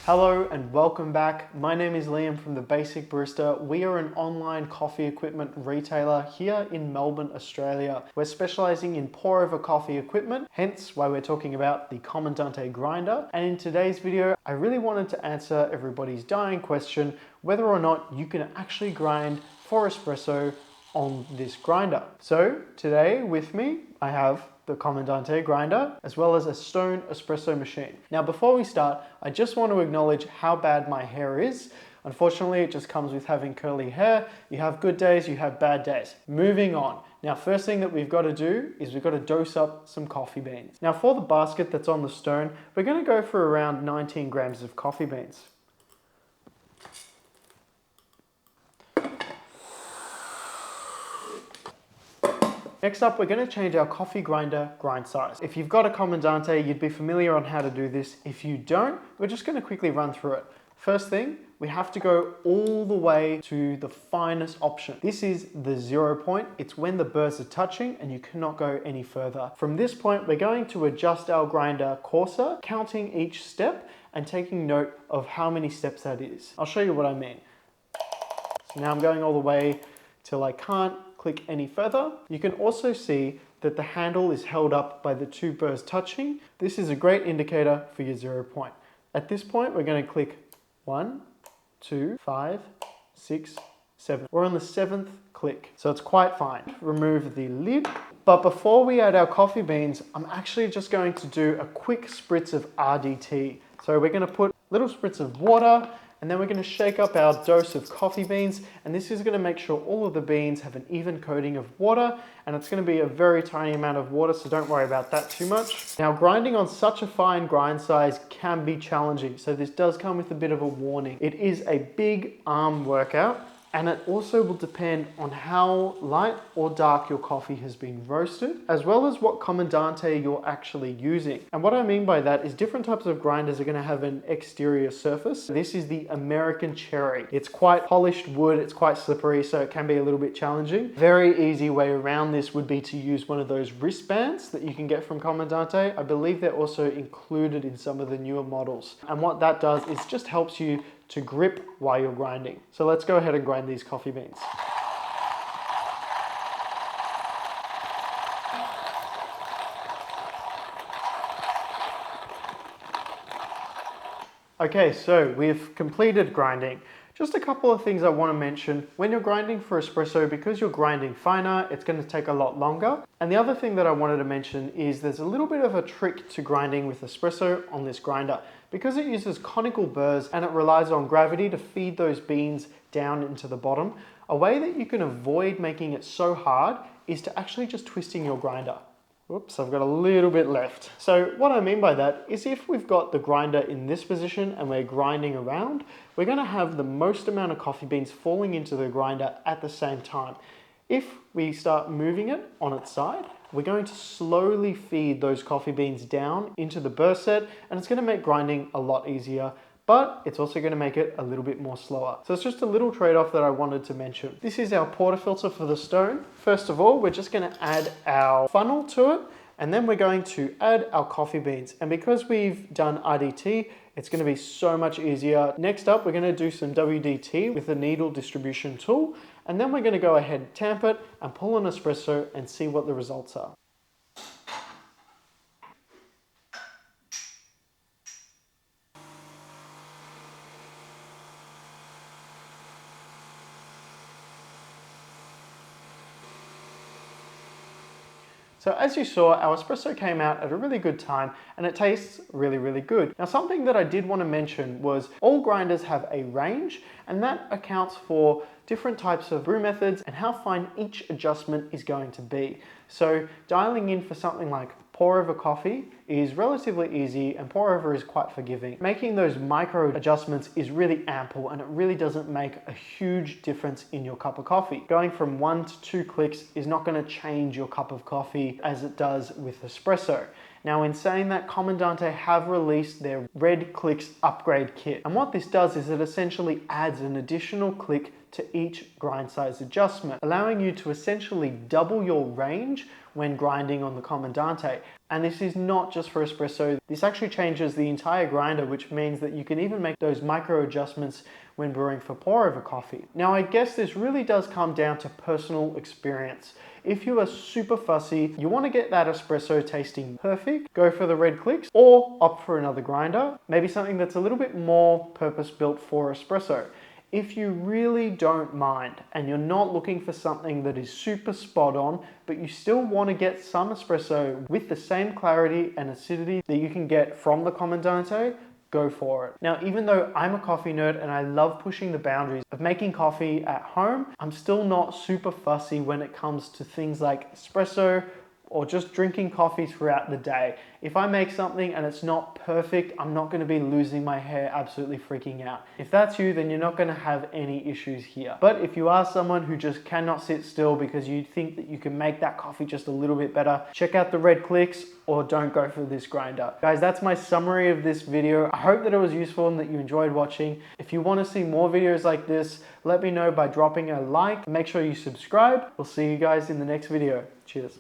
Hello and welcome back. My name is Liam from The Basic Barista. We are an online coffee equipment retailer here in Melbourne, Australia. We're specializing in pour over coffee equipment, hence why we're talking about the Comandante grinder. And in today's video, I really wanted to answer everybody's dying question, whether or not you can actually grind for espresso on this grinder. So today with me, I have the Comandante grinder, as well as a stone espresso machine. Now, before we start, I just want to acknowledge how bad my hair is. Unfortunately, it just comes with having curly hair. You have good days, you have bad days. Moving on. Now, first thing that we've got to do is we've got to dose up some coffee beans. Now, for the basket that's on the stone, we're going to go for around 19 grams of coffee beans. Next up, we're going to change our coffee grinder grind size. If you've got a Comandante, you'd be familiar on how to do this. If you don't, we're just going to quickly run through it. First thing, we have to go all the way to the finest option. This is the 0 point. It's when the burrs are touching and you cannot go any further. From this point, we're going to adjust our grinder coarser, counting each step and taking note of how many steps that is. I'll show you what I mean. So now I'm going all the way till I can't click any further. You can also see that the handle is held up by the two burrs touching. This is a great indicator for your 0 point. At this point, we're going to click 1, 2, 5, 6, 7. We're on the 7th click, so it's quite fine. Remove the lid. But before we add our coffee beans, I'm actually just going to do a quick spritz of RDT. So we're going to put little spritz of water, and then we're going to shake up our dose of coffee beans, and this is going to make sure all of the beans have an even coating of water, and it's going to be a very tiny amount of water, so don't worry about that too much. Now, grinding on such a fine grind size can be challenging, so this does come with a bit of a warning. It is a big arm workout, and it also will depend on how light or dark your coffee has been roasted, as well as what Comandante you're actually using. And what I mean by that is different types of grinders are going to have an exterior surface. This is the American Cherry. It's quite polished wood, it's quite slippery, so it can be a little bit challenging. Very easy way around this would be to use one of those wristbands that you can get from Comandante. I believe they're also included in some of the newer models. And what that does is just helps you to grip while you're grinding. So let's go ahead and grind these coffee beans. Okay, so we've completed grinding. Just a couple of things I want to mention. When you're grinding for espresso, because you're grinding finer, it's going to take a lot longer. And the other thing that I wanted to mention is there's a little bit of a trick to grinding with espresso on this grinder. Because it uses conical burrs and it relies on gravity to feed those beans down into the bottom, a way that you can avoid making it so hard is to actually just twisting your grinder. Whoops, I've got a little bit left. So what I mean by that is if we've got the grinder in this position and we're grinding around, we're going to have the most amount of coffee beans falling into the grinder at the same time. If we start moving it on its side, we're going to slowly feed those coffee beans down into the burr set, and it's going to make grinding a lot easier, but it's also going to make it a little bit more slower. So it's just a little trade-off that I wanted to mention. This is our portafilter for the stone. First of all, we're just going to add our funnel to it, and then we're going to add our coffee beans. And because we've done RDT, it's going to be so much easier. Next up, we're going to do some WDT with the needle distribution tool, and then we're going to go ahead and tamp it and pull an espresso and see what the results are. So as you saw, our espresso came out at a really good time and it tastes really, really good. Now, something that I did want to mention was all grinders have a range, and that accounts for different types of brew methods and how fine each adjustment is going to be. So dialing in for something like pour over coffee is relatively easy, and pour over is quite forgiving. Making those micro adjustments is really ample, and it really doesn't make a huge difference in your cup of coffee. Going from 1 to 2 clicks is not going to change your cup of coffee as it does with espresso. Now, in saying that, Comandante have released their Red CLIX upgrade kit. And what this does is it essentially adds an additional click to each grind size adjustment, allowing you to essentially double your range when grinding on the Comandante. And this is not just for espresso. This actually changes the entire grinder, which means that you can even make those micro adjustments when brewing for pour over coffee. Now, I guess this really does come down to personal experience. If you are super fussy, you want to get that espresso tasting perfect, go for the red CLIX or opt for another grinder, maybe something that's a little bit more purpose-built for espresso. If you really don't mind and you're not looking for something that is super spot on, but you still want to get some espresso with the same clarity and acidity that you can get from the Comandante, go for it. Now, even though I'm a coffee nerd and I love pushing the boundaries of making coffee at home, I'm still not super fussy when it comes to things like espresso or just drinking coffee throughout the day. If I make something and it's not perfect, I'm not going to be losing my hair absolutely freaking out. If that's you, then you're not going to have any issues here. But if you are someone who just cannot sit still because you think that you can make that coffee just a little bit better, check out the red CLIX or don't go for this grinder. Guys, that's my summary of this video. I hope that it was useful and that you enjoyed watching. If you want to see more videos like this, let me know by dropping a like. Make sure you subscribe. We'll see you guys in the next video. Cheers.